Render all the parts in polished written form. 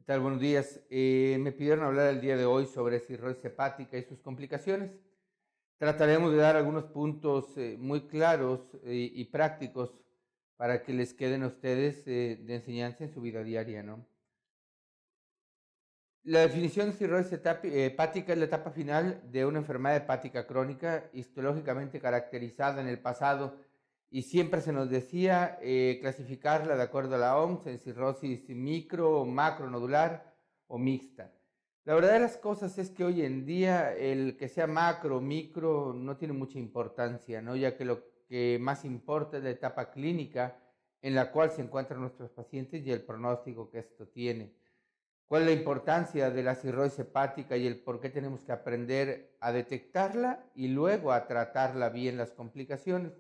¿Qué tal? Buenos días. Me pidieron hablar el día de hoy sobre cirrosis hepática y sus complicaciones. Trataremos de dar algunos puntos muy claros y prácticos para que les queden a ustedes de enseñanza en su vida diaria, ¿no? La definición de cirrosis hepática es la etapa final de una enfermedad hepática crónica histológicamente caracterizada en el pasado y siempre se nos decía clasificarla de acuerdo a la OMS en cirrosis micro, macronodular o mixta. La verdad de las cosas es que hoy en día el que sea macro o micro no tiene mucha importancia, ¿no? Ya que lo que más importa es la etapa clínica en la cual se encuentran nuestros pacientes y el pronóstico que esto tiene. ¿Cuál es la importancia de la cirrosis hepática y el por qué tenemos que aprender a detectarla y luego a tratarla bien las complicaciones?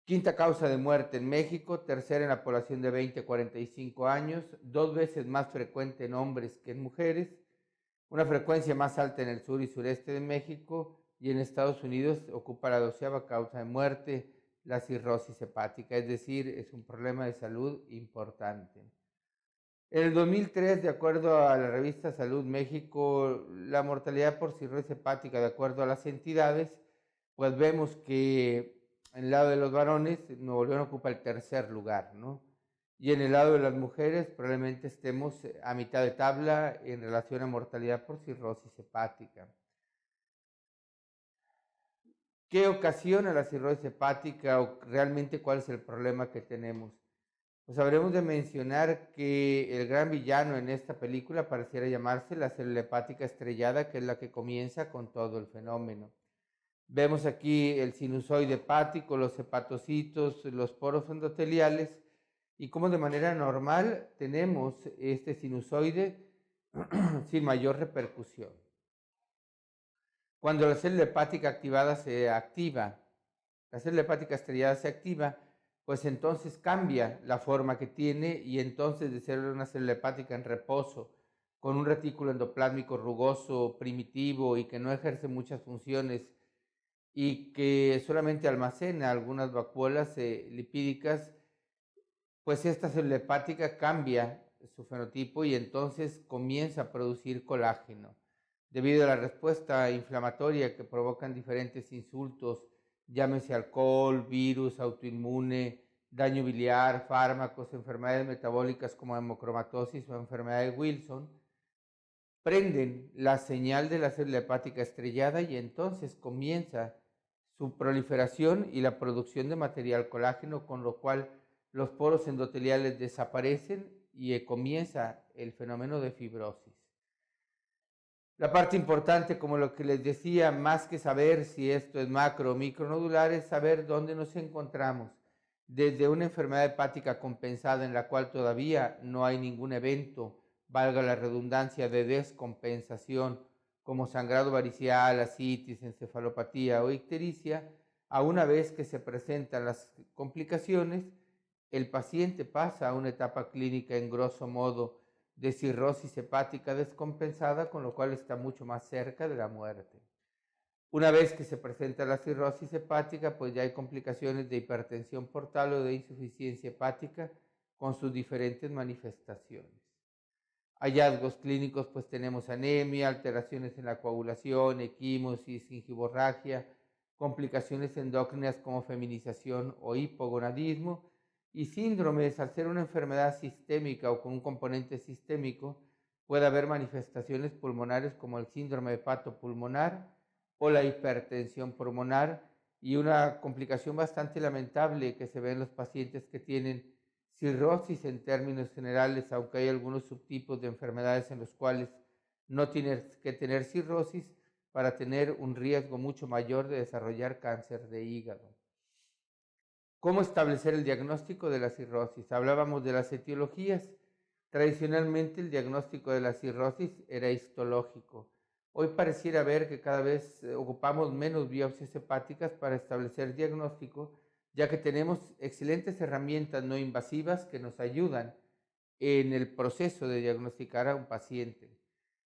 Quinta causa de muerte en México, tercera en la población de 20 a 45 años, 2 veces más frecuente en hombres que en mujeres, una frecuencia más alta en el sur y sureste de México y en Estados Unidos ocupa la 12ª causa de muerte, la cirrosis hepática, es decir, es un problema de salud importante. En el 2003, de acuerdo a la revista Salud México, la mortalidad por cirrosis hepática, de acuerdo a las entidades, pues vemos que en el lado de los varones, Nuevo León ocupa el tercer lugar, ¿no? Y en el lado de las mujeres, probablemente estemos a mitad de tabla en relación a mortalidad por cirrosis hepática. ¿Qué ocasiona la cirrosis hepática o realmente cuál es el problema que tenemos? Pues habremos de mencionar que el gran villano en esta película pareciera llamarse la célula hepática estrellada, que es la que comienza con todo el fenómeno. Vemos aquí el sinusoide hepático, los hepatocitos, los poros endoteliales y cómo de manera normal tenemos este sinusoide sin mayor repercusión. Cuando la célula hepática activada se activa, la célula hepática estrellada se activa, pues entonces cambia la forma que tiene y entonces de ser una célula hepática en reposo, con un retículo endoplásmico rugoso, primitivo y que no ejerce muchas funciones y que solamente almacena algunas vacuolas lipídicas, pues esta célula hepática cambia su fenotipo y entonces comienza a producir colágeno. Debido a la respuesta inflamatoria que provocan diferentes insultos, llámese alcohol, virus, autoinmune, daño biliar, fármacos, enfermedades metabólicas como hemocromatosis o enfermedad de Wilson, prenden la señal de la célula hepática estrellada y entonces comienza su proliferación y la producción de material colágeno, con lo cual los poros endoteliales desaparecen y comienza el fenómeno de fibrosis. La parte importante, como lo que les decía, más que saber si esto es macro o micronodular, es saber dónde nos encontramos. Desde una enfermedad hepática compensada en la cual todavía no hay ningún evento, valga la redundancia, de descompensación, como sangrado varicial, ascitis, encefalopatía o ictericia, a una vez que se presentan las complicaciones, el paciente pasa a una etapa clínica en grosso modo de cirrosis hepática descompensada, con lo cual está mucho más cerca de la muerte. Una vez que se presenta la cirrosis hepática, pues ya hay complicaciones de hipertensión portal o de insuficiencia hepática con sus diferentes manifestaciones. Hallazgos clínicos, pues tenemos anemia, alteraciones en la coagulación, equimosis, gingivorragia, complicaciones endócrinas como feminización o hipogonadismo, y síndromes. Al ser una enfermedad sistémica o con un componente sistémico, puede haber manifestaciones pulmonares como el síndrome hepatopulmonar o la hipertensión pulmonar, y una complicación bastante lamentable que se ve en los pacientes que tienen cirrosis en términos generales, aunque hay algunos subtipos de enfermedades en los cuales no tienes que tener cirrosis para tener un riesgo mucho mayor de desarrollar cáncer de hígado. ¿Cómo establecer el diagnóstico de la cirrosis? Hablábamos de las etiologías. Tradicionalmente el diagnóstico de la cirrosis era histológico. Hoy pareciera ver que cada vez ocupamos menos biopsias hepáticas para establecer diagnóstico, ya que tenemos excelentes herramientas no invasivas que nos ayudan en el proceso de diagnosticar a un paciente.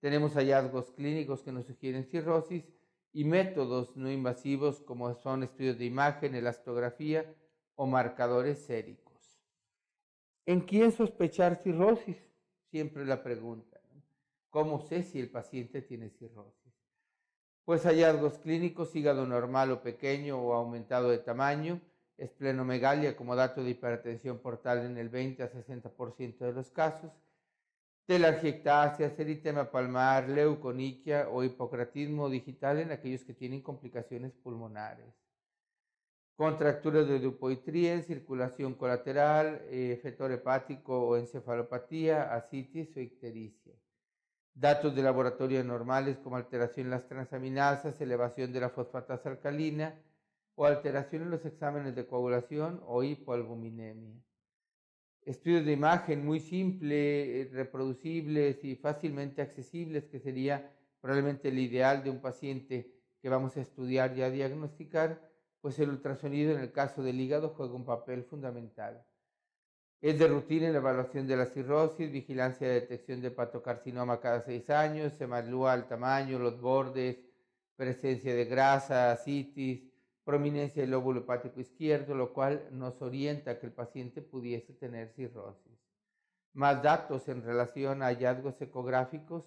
Tenemos hallazgos clínicos que nos sugieren cirrosis y métodos no invasivos como son estudios de imagen, elastografía o marcadores séricos. ¿En quién sospechar cirrosis? Siempre la pregunta, ¿no? ¿Cómo sé si el paciente tiene cirrosis? Pues hallazgos clínicos: hígado normal o pequeño o aumentado de tamaño, esplenomegalia como dato de hipertensión portal en el 20 a 60% de los casos, telangiectasia, eritema palmar, leuconiquia o hipocratismo digital en aquellos que tienen complicaciones pulmonares, contracturas de Dupuytren, circulación colateral, fetor hepático o encefalopatía, ascitis o ictericia. Datos de laboratorio normales como alteración en las transaminasas, elevación de la fosfatasa alcalina o alteración en los exámenes de coagulación o hipoalbuminemia. Estudios de imagen muy simples, reproducibles y fácilmente accesibles, que sería probablemente el ideal de un paciente que vamos a estudiar y a diagnosticar, pues el ultrasonido en el caso del hígado juega un papel fundamental. Es de rutina en la evaluación de la cirrosis, vigilancia de detección de hepatocarcinoma cada 6 años, se evalúa el tamaño, los bordes, presencia de grasa, ascitis, prominencia del lóbulo hepático izquierdo, lo cual nos orienta a que el paciente pudiese tener cirrosis. Más datos en relación a hallazgos ecográficos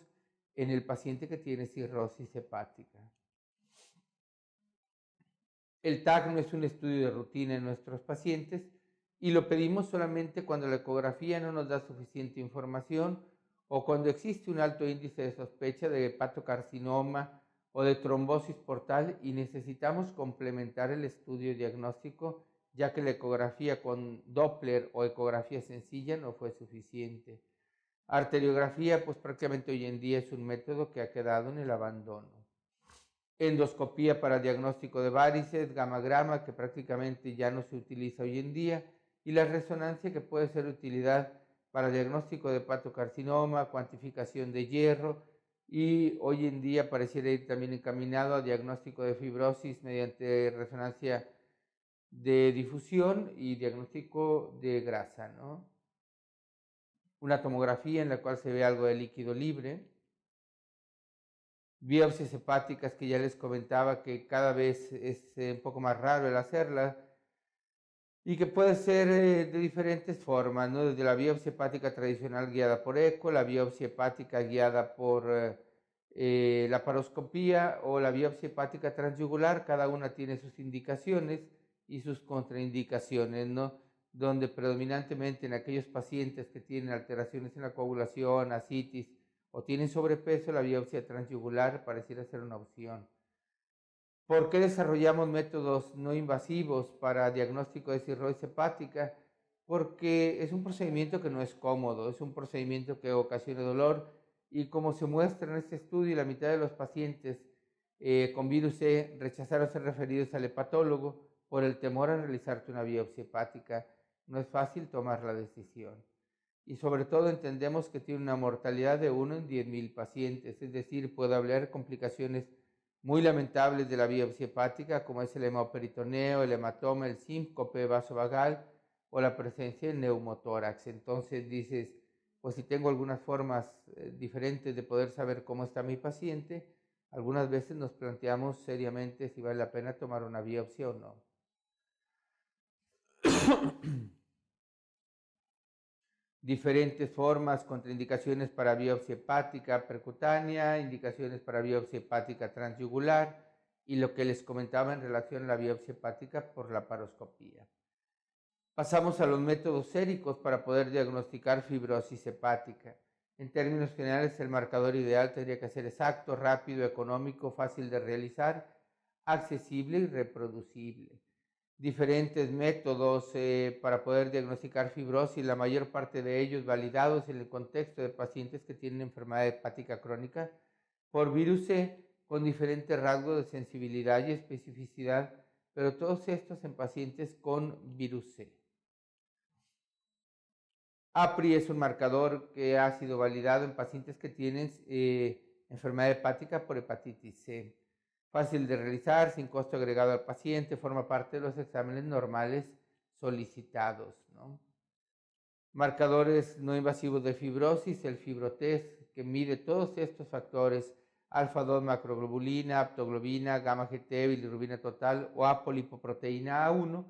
en el paciente que tiene cirrosis hepática. El TAC no es un estudio de rutina en nuestros pacientes y lo pedimos solamente cuando la ecografía no nos da suficiente información o cuando existe un alto índice de sospecha de hepatocarcinoma o de trombosis portal y necesitamos complementar el estudio diagnóstico, ya que la ecografía con Doppler o ecografía sencilla no fue suficiente. Arteriografía, pues prácticamente hoy en día es un método que ha quedado en el abandono. Endoscopía para diagnóstico de varices, gamagrama, que prácticamente ya no se utiliza hoy en día, y la resonancia, que puede ser de utilidad para diagnóstico de hepatocarcinoma, cuantificación de hierro, y hoy en día pareciera ir también encaminado a diagnóstico de fibrosis mediante resonancia de difusión y diagnóstico de grasa, ¿no? Una tomografía en la cual se ve algo de líquido libre. Biopsias hepáticas, que ya les comentaba que cada vez es un poco más raro el hacerla y que puede ser de diferentes formas, ¿no? Desde la biopsia hepática tradicional guiada por eco, la biopsia hepática guiada por laparoscopía o la biopsia hepática transyugular. Cada una tiene sus indicaciones y sus contraindicaciones, ¿no? Donde predominantemente en aquellos pacientes que tienen alteraciones en la coagulación, ascitis, o tienen sobrepeso, la biopsia transyugular pareciera ser una opción. ¿Por qué desarrollamos métodos no invasivos para diagnóstico de cirrosis hepática? Porque es un procedimiento que no es cómodo, es un procedimiento que ocasiona dolor y, como se muestra en este estudio, la mitad de los pacientes con virus C rechazaron ser referidos al hepatólogo por el temor a realizarte una biopsia hepática. No es fácil tomar la decisión. Y sobre todo entendemos que tiene una mortalidad de 1 en 10,000 pacientes, es decir, puede haber complicaciones muy lamentables de la biopsia hepática, como es el hemoperitoneo, el hematoma, el síncope vasovagal o la presencia de neumotórax. Entonces dices, pues si tengo algunas formas diferentes de poder saber cómo está mi paciente, algunas veces nos planteamos seriamente si vale la pena tomar una biopsia o no. Diferentes formas, contraindicaciones para biopsia hepática percutánea, indicaciones para biopsia hepática transyugular y lo que les comentaba en relación a la biopsia hepática por laparoscopía. Pasamos a los métodos séricos para poder diagnosticar fibrosis hepática. En términos generales, el marcador ideal tendría que ser exacto, rápido, económico, fácil de realizar, accesible y reproducible. Diferentes métodos para poder diagnosticar fibrosis, la mayor parte de ellos validados en el contexto de pacientes que tienen enfermedad hepática crónica por virus C, con diferentes rasgos de sensibilidad y especificidad, pero todos estos en pacientes con virus C. APRI es un marcador que ha sido validado en pacientes que tienen enfermedad hepática por hepatitis C. Fácil de realizar, sin costo agregado al paciente, forma parte de los exámenes normales solicitados, ¿no? Marcadores no invasivos de fibrosis, el fibrotest, que mide todos estos factores: alfa-2 macroglobulina, aptoglobina, gamma-GT, bilirrubina total o apolipoproteína A1,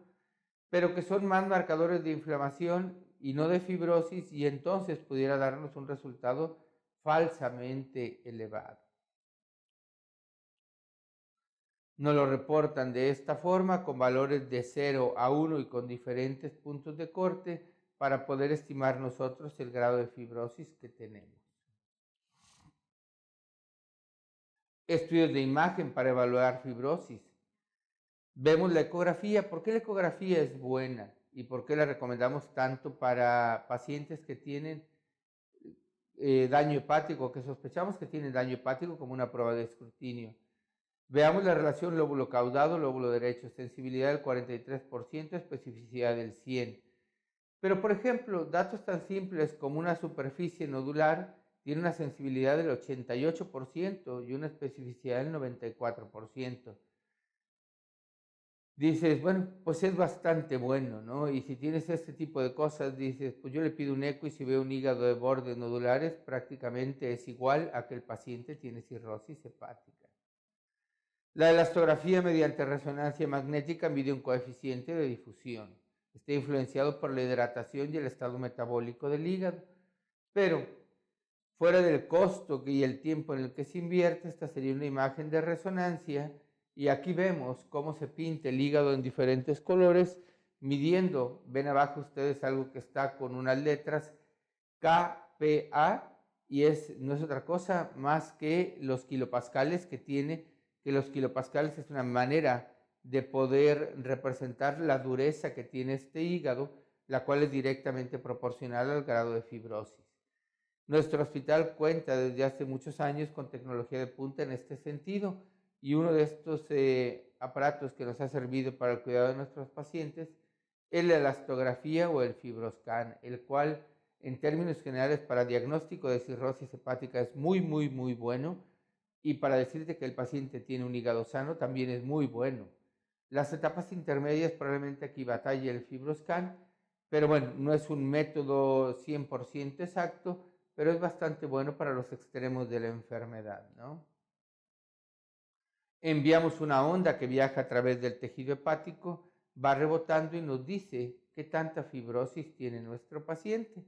pero que son más marcadores de inflamación y no de fibrosis, y entonces pudiera darnos un resultado falsamente elevado. Nos lo reportan de esta forma, con valores de 0 a 1 y con diferentes puntos de corte, para poder estimar nosotros el grado de fibrosis que tenemos. Estudios de imagen para evaluar fibrosis. Vemos la ecografía. ¿Por qué la ecografía es buena y por qué la recomendamos tanto para pacientes que tienen daño hepático, que sospechamos que tienen daño hepático, como una prueba de escrutinio? Veamos la relación lóbulo caudado, lóbulo derecho, sensibilidad del 43%, especificidad del 100%. Pero, por ejemplo, datos tan simples como una superficie nodular tiene una sensibilidad del 88% y una especificidad del 94%. Dices, bueno, pues es bastante bueno, ¿no? Y si tienes este tipo de cosas, dices, pues yo le pido un eco y si veo un hígado de bordes nodulares, prácticamente es igual a que el paciente tiene cirrosis hepática. La elastografía mediante resonancia magnética mide un coeficiente de difusión. Está influenciado por la hidratación y el estado metabólico del hígado. Pero, fuera del costo y el tiempo en el que se invierte, esta sería una imagen de resonancia. Y aquí vemos cómo se pinta el hígado en diferentes colores, midiendo, ven abajo ustedes algo que está con unas letras KPa, y no es otra cosa más que los kilopascales que tiene, que los kilopascales es una manera de poder representar la dureza que tiene este hígado, la cual es directamente proporcional al grado de fibrosis. Nuestro hospital cuenta desde hace muchos años con tecnología de punta en este sentido, y uno de estos aparatos que nos ha servido para el cuidado de nuestros pacientes es la elastografía o el FibroScan, el cual en términos generales para diagnóstico de cirrosis hepática es muy bueno, y para decirte que el paciente tiene un hígado sano también es muy bueno. Las etapas intermedias probablemente aquí batalla el FibroScan, pero bueno, no es un método 100% exacto, pero es bastante bueno para los extremos de la enfermedad, ¿no? Enviamos una onda que viaja a través del tejido hepático, va rebotando y nos dice qué tanta fibrosis tiene nuestro paciente.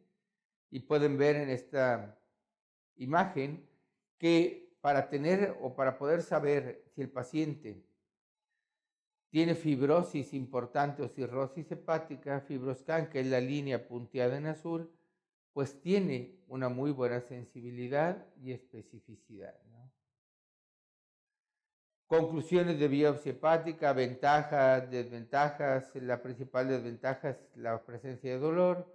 Y pueden ver en esta imagen que para tener o para poder saber si el paciente tiene fibrosis importante o cirrosis hepática, FibroScan, que es la línea punteada en azul, pues tiene una muy buena sensibilidad y especificidad, ¿no? Conclusiones de biopsia hepática, ventajas, desventajas. La principal desventaja es la presencia de dolor.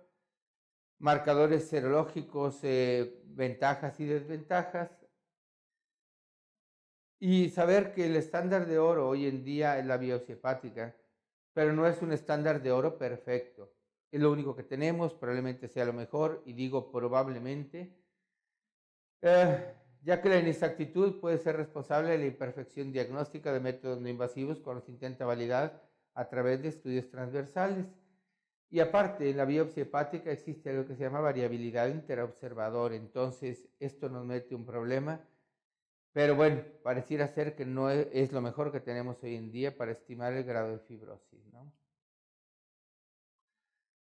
Marcadores serológicos, ventajas y desventajas. Y saber que el estándar de oro hoy en día es la biopsia hepática, pero no es un estándar de oro perfecto. Es lo único que tenemos, probablemente sea lo mejor, y digo probablemente, ya que la inexactitud puede ser responsable de la imperfección diagnóstica de métodos no invasivos cuando se intenta validar a través de estudios transversales. Y aparte, en la biopsia hepática existe algo que se llama variabilidad interobservador, entonces esto nos mete un problema. Pero bueno, pareciera ser que no es lo mejor que tenemos hoy en día para estimar el grado de fibrosis, ¿no?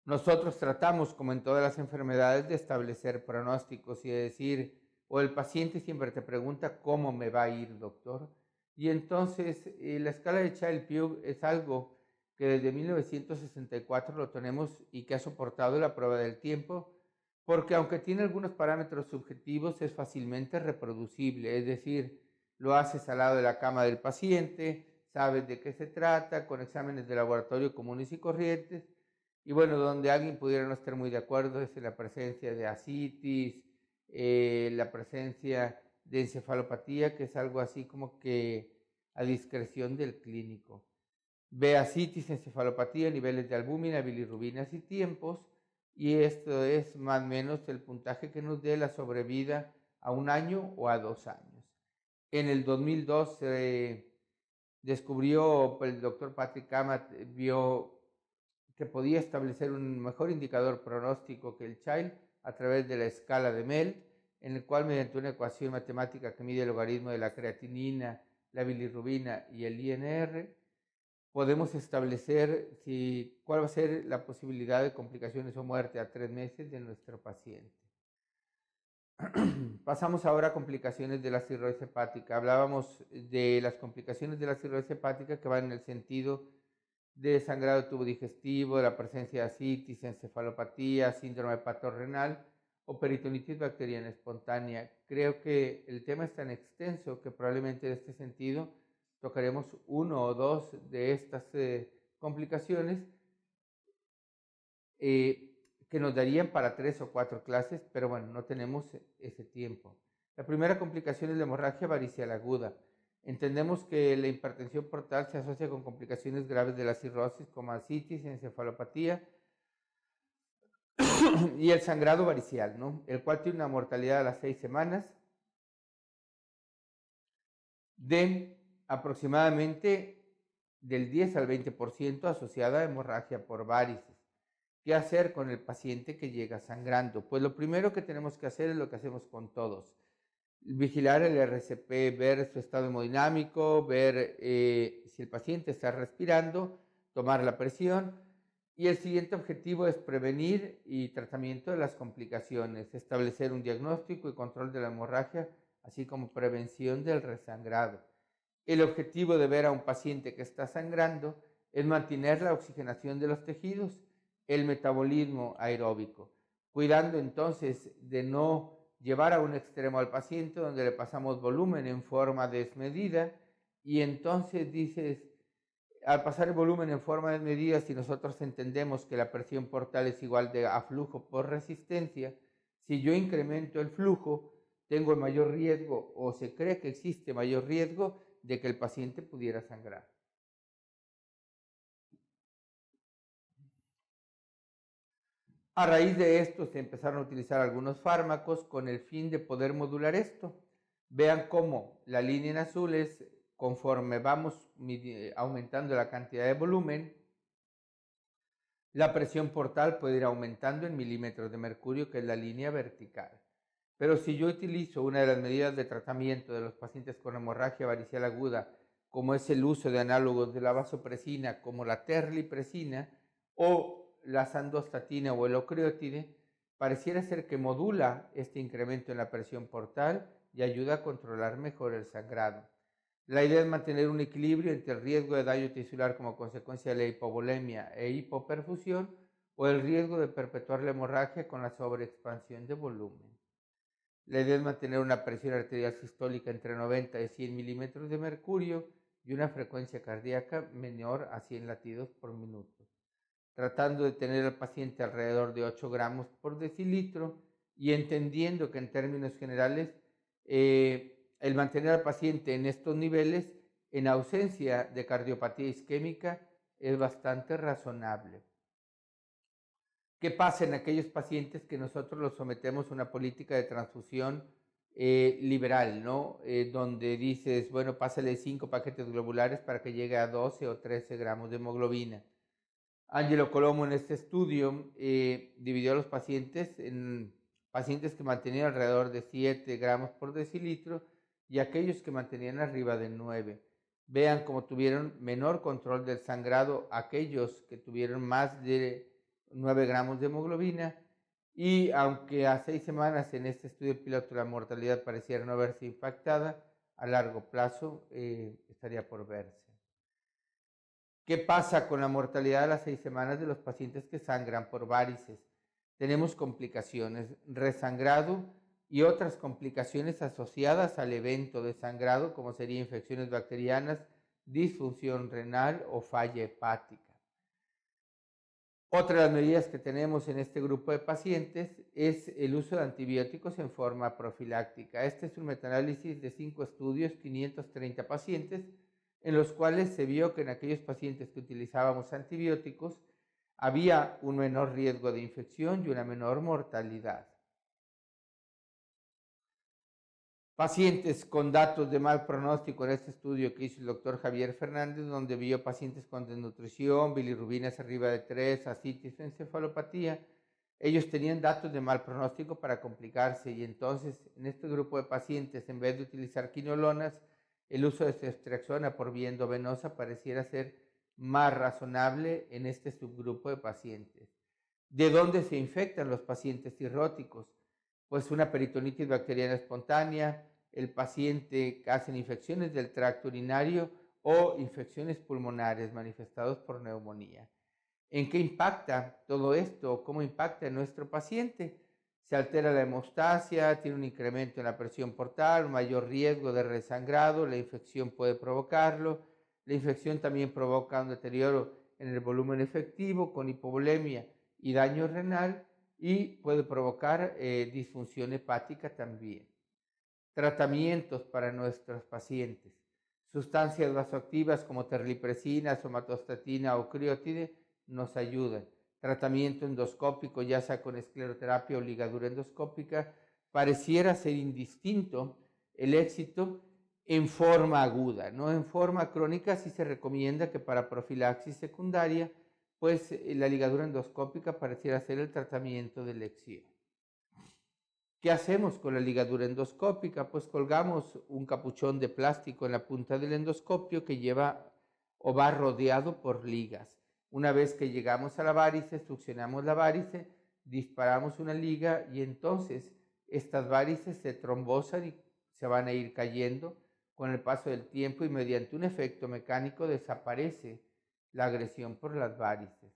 Nosotros tratamos, como en todas las enfermedades, de establecer pronósticos y de decir, o el paciente siempre te pregunta, ¿cómo me va a ir, doctor? Y entonces, la escala de Child-Pugh es algo que desde 1964 lo tenemos y que ha soportado la prueba del tiempo, porque aunque tiene algunos parámetros subjetivos, es fácilmente reproducible, es decir, lo haces al lado de la cama del paciente, sabes de qué se trata, con exámenes de laboratorio comunes y corrientes. Y bueno, donde alguien pudiera no estar muy de acuerdo es en la presencia de ascitis, la presencia de encefalopatía, que es algo así como que a discreción del clínico. Ve ascitis, encefalopatía, niveles de albúmina, bilirrubinas y tiempos, y esto es más o menos el puntaje que nos dé la sobrevida a 1 año o a 2 años. En el 2002 descubrió, el doctor Patrick Kamat vio que podía establecer un mejor indicador pronóstico que el Child a través de la escala de Melt, en el cual mediante una ecuación matemática que mide el logaritmo de la creatinina, la bilirrubina y el INR, podemos establecer cuál va a ser la posibilidad de complicaciones o muerte a 3 meses de nuestro paciente. Pasamos ahora a complicaciones de la cirrosis hepática. Hablábamos de las complicaciones de la cirrosis hepática que van en el sentido de sangrado de tubo digestivo, de la presencia de ascitis, encefalopatía, síndrome hepatorrenal o peritonitis bacteriana espontánea. Creo que el tema es tan extenso que probablemente en este sentido tocaremos uno o dos de estas complicaciones que nos darían para 3 o 4 clases, pero bueno, no tenemos ese tiempo. La primera complicación es la hemorragia varicial aguda. Entendemos que la hipertensión portal se asocia con complicaciones graves de la cirrosis como ascitis, encefalopatía y el sangrado varicial, ¿no? El cual tiene una mortalidad a las 6 semanas de aproximadamente del 10 al 20% asociada a hemorragia por varices. ¿Qué hacer con el paciente que llega sangrando? Pues lo primero que tenemos que hacer es lo que hacemos con todos. Vigilar el RCP, ver su estado hemodinámico, ver si el paciente está respirando, tomar la presión. Y el siguiente objetivo es prevenir y tratamiento de las complicaciones, establecer un diagnóstico y control de la hemorragia, así como prevención del resangrado. El objetivo de ver a un paciente que está sangrando es mantener la oxigenación de los tejidos, el metabolismo aeróbico, cuidando entonces de no llevar a un extremo al paciente donde le pasamos volumen en forma desmedida y entonces dices, al pasar el volumen en forma desmedida, si nosotros entendemos que la presión portal es igual a flujo por resistencia, si yo incremento el flujo, tengo el mayor riesgo o se cree que existe mayor riesgo de que el paciente pudiera sangrar. A raíz de esto se empezaron a utilizar algunos fármacos con el fin de poder modular esto. Vean cómo la línea en azul es conforme vamos aumentando la cantidad de volumen, la presión portal puede ir aumentando en milímetros de mercurio, que es la línea vertical. Pero si yo utilizo una de las medidas de tratamiento de los pacientes con hemorragia varicial aguda, como es el uso de análogos de la vasopresina, como la terlipresina o la sandostatina o el ocreotide, pareciera ser que modula este incremento en la presión portal y ayuda a controlar mejor el sangrado. La idea es mantener un equilibrio entre el riesgo de daño tisular como consecuencia de la hipovolemia e hipoperfusión o el riesgo de perpetuar la hemorragia con la sobreexpansión de volumen. La idea es mantener una presión arterial sistólica entre 90 y 100 milímetros de mercurio y una frecuencia cardíaca menor a 100 latidos por minuto, tratando de tener al paciente alrededor de 8 gramos por decilitro y entendiendo que en términos generales el mantener al paciente en estos niveles en ausencia de cardiopatía isquémica es bastante razonable. ¿Qué pasa en aquellos pacientes que nosotros los sometemos a una política de transfusión liberal, ¿no? Donde dices, bueno, pásale 5 paquetes globulares para que llegue a 12 o 13 gramos de hemoglobina? Angelo Colomo en este estudio dividió a los pacientes en pacientes que mantenían alrededor de 7 gramos por decilitro y aquellos que mantenían arriba de 9. Vean cómo tuvieron menor control del sangrado aquellos que tuvieron más de 9 gramos de hemoglobina y aunque a 6 semanas en este estudio piloto la mortalidad pareciera no haberse impactada, a largo plazo estaría por verse. ¿Qué pasa con la mortalidad a las 6 semanas de los pacientes que sangran por varices? Tenemos complicaciones, resangrado y otras complicaciones asociadas al evento de sangrado, como serían infecciones bacterianas, disfunción renal o falla hepática. Otra de las medidas que tenemos en este grupo de pacientes es el uso de antibióticos en forma profiláctica. Este es un metaanálisis de 5 estudios, 530 pacientes, en los cuales se vio que en aquellos pacientes que utilizábamos antibióticos había un menor riesgo de infección y una menor mortalidad. Pacientes con datos de mal pronóstico en este estudio que hizo el doctor Javier Fernández, donde vio pacientes con desnutrición, bilirrubinas arriba de 3, ascitis o encefalopatía. Ellos tenían datos de mal pronóstico para complicarse y entonces en este grupo de pacientes, en vez de utilizar quinolonas, el uso de ceftriaxona por vía endovenosa pareciera ser más razonable en este subgrupo de pacientes. ¿De dónde se infectan los pacientes cirróticos? Pues una peritonitis bacteriana espontánea, el paciente que hacen infecciones del tracto urinario o infecciones pulmonares manifestadas por neumonía. ¿En qué impacta todo esto? ¿Cómo impacta en nuestro paciente? Se altera la hemostasia, tiene un incremento en la presión portal, un mayor riesgo de resangrado, la infección puede provocarlo. La infección también provoca un deterioro en el volumen efectivo con hipovolemia y daño renal y puede provocar disfunción hepática también. Tratamientos para nuestros pacientes. Sustancias vasoactivas como terlipresina, somatostatina o criótide nos ayudan. Tratamiento endoscópico, ya sea con escleroterapia o ligadura endoscópica, pareciera ser indistinto el éxito en forma aguda, no en forma crónica. Sí se recomienda que para profilaxis secundaria, pues la ligadura endoscópica pareciera ser el tratamiento de elección. ¿Qué hacemos con la ligadura endoscópica? Pues colgamos un capuchón de plástico en la punta del endoscopio que lleva o va rodeado por ligas. Una vez que llegamos a la varice, succionamos la varice, disparamos una liga y entonces estas varices se trombosan y se van a ir cayendo con el paso del tiempo y mediante un efecto mecánico desaparece la agresión por las varices.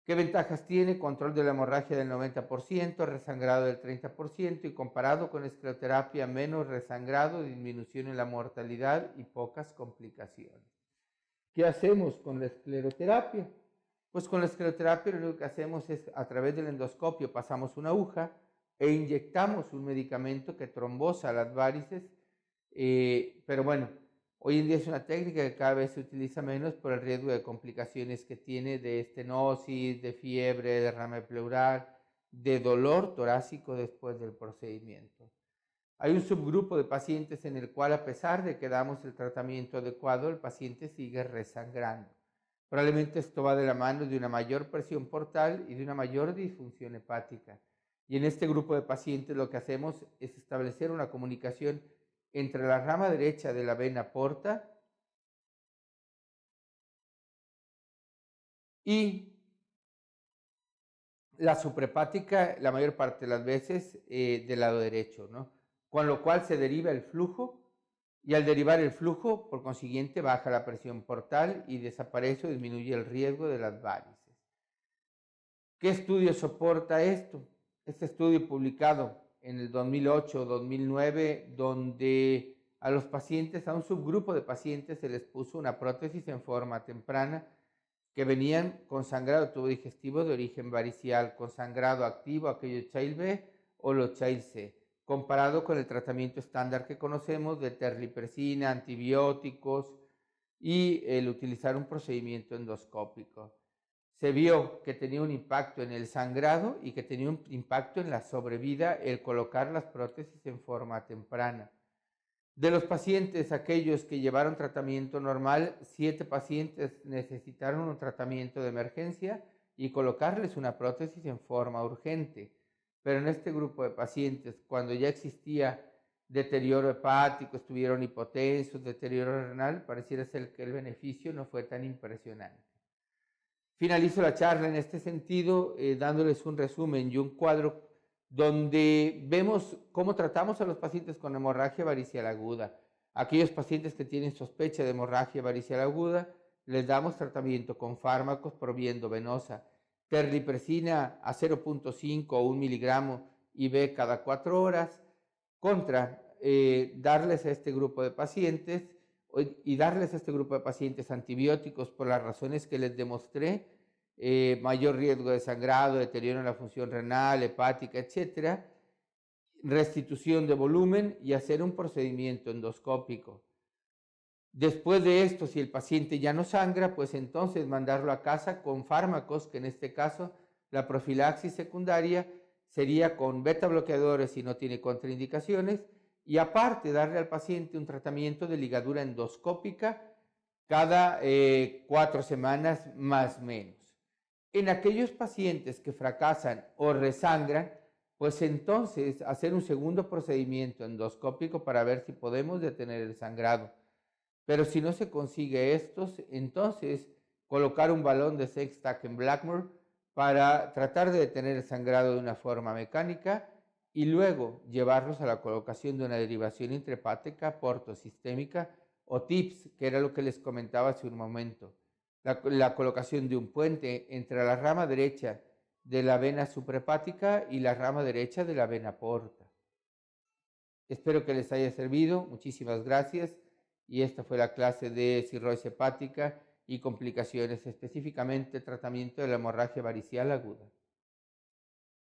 ¿Qué ventajas tiene? Control de la hemorragia del 90%, resangrado del 30% y comparado con escleroterapia, menos resangrado, disminución en la mortalidad y pocas complicaciones. ¿Qué hacemos con la escleroterapia? Pues con la escleroterapia lo que hacemos es a través del endoscopio pasamos una aguja e inyectamos un medicamento que trombosa las varices, pero bueno, hoy en día es una técnica que cada vez se utiliza menos por el riesgo de complicaciones que tiene de estenosis, de fiebre, de derrame pleural, de dolor torácico después del procedimiento. Hay un subgrupo de pacientes en el cual, a pesar de que damos el tratamiento adecuado, el paciente sigue resangrando. Probablemente esto va de la mano de una mayor presión portal y de una mayor disfunción hepática. Y en este grupo de pacientes lo que hacemos es establecer una comunicación entre la rama derecha de la vena porta y la suprahepática, la mayor parte de las veces del lado derecho, ¿no? Con lo cual se deriva el flujo y al derivar el flujo, por consiguiente, baja la presión portal y desaparece o disminuye el riesgo de las varices. ¿Qué estudio soporta esto? Este estudio publicado en el 2008-2009, donde a los pacientes, a un subgrupo de pacientes se les puso una prótesis en forma temprana que venían con sangrado de tubo digestivo de origen varicial, con sangrado activo, aquellos Child B o los Child C, comparado con el tratamiento estándar que conocemos de terlipresina, antibióticos y el utilizar un procedimiento endoscópico. Se vio que tenía un impacto en el sangrado y que tenía un impacto en la sobrevida el colocar las prótesis en forma temprana. De los pacientes, aquellos que llevaron tratamiento normal, 7 pacientes necesitaron un tratamiento de emergencia y colocarles una prótesis en forma urgente. Pero en este grupo de pacientes, cuando ya existía deterioro hepático, estuvieron hipotensos, deterioro renal, pareciera ser que el beneficio no fue tan impresionante. Finalizo la charla en este sentido dándoles un resumen y un cuadro donde vemos cómo tratamos a los pacientes con hemorragia varicial aguda. Aquellos pacientes que tienen sospecha de hemorragia varicial aguda, les damos tratamiento con fármacos por vía endovenosa, terlipresina a 0.5 o 1 miligramo IV cada 4 horas, contra darles a este grupo de pacientes y darles a este grupo de pacientes antibióticos por las razones que les demostré, mayor riesgo de sangrado, deterioro en la función renal, hepática, etcétera, restitución de volumen y hacer un procedimiento endoscópico. Después de esto, si el paciente ya no sangra, pues entonces mandarlo a casa con fármacos, que en este caso la profilaxis secundaria sería con beta bloqueadores si no tiene contraindicaciones, y aparte darle al paciente un tratamiento de ligadura endoscópica cada 4 semanas más o menos. En aquellos pacientes que fracasan o resangran, pues entonces hacer un segundo procedimiento endoscópico para ver si podemos detener el sangrado. Pero si no se consigue estos, entonces colocar un balón de Sextac en Blackmore para tratar de detener el sangrado de una forma mecánica y luego llevarlos a la colocación de una derivación intrahepática portosistémica o TIPS, que era lo que les comentaba hace un momento. La colocación de un puente entre la rama derecha de la vena suprahepática y la rama derecha de la vena porta. Espero que les haya servido. Muchísimas gracias. Y esta fue la clase de cirrosis hepática y complicaciones, específicamente tratamiento de la hemorragia varicial aguda.